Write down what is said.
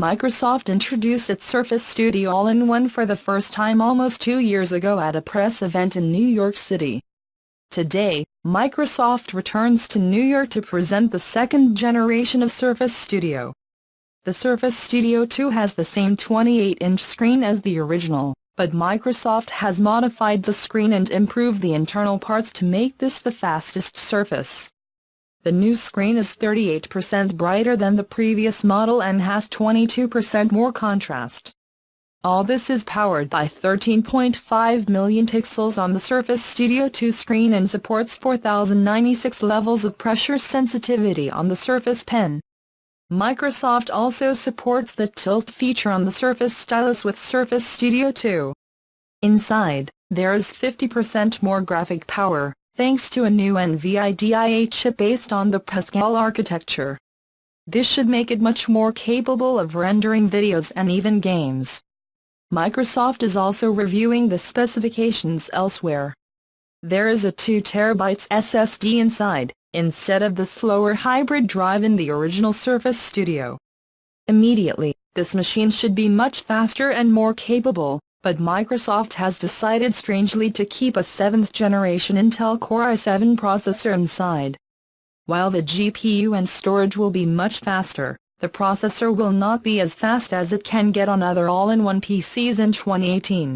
Microsoft introduced its Surface Studio All-in-One for the first time almost 2 years ago at a press event in New York City. Today, Microsoft returns to New York to present the second generation of Surface Studio. The Surface Studio 2 has the same 28-inch screen as the original, but Microsoft has modified the screen and improved the internal parts to make this the fastest Surface. The new screen is 38% brighter than the previous model and has 22% more contrast. All this is powered by 13.5 million pixels on the Surface Studio 2 screen and supports 4096 levels of pressure sensitivity on the Surface Pen. Microsoft also supports the tilt feature on the Surface Stylus with Surface Studio 2. Inside, there is 50% more graphic power, thanks to a new NVIDIA chip based on the Pascal architecture. This should make it much more capable of rendering videos and even games. Microsoft is also reviewing the specifications elsewhere. There is a 2 TB SSD inside, instead of the slower hybrid drive in the original Surface Studio. Immediately, this machine should be much faster and more capable, but Microsoft has decided strangely to keep a 7th generation Intel Core i7 processor inside. While the GPU and storage will be much faster, the processor will not be as fast as it can get on other all-in-one PCs in 2018.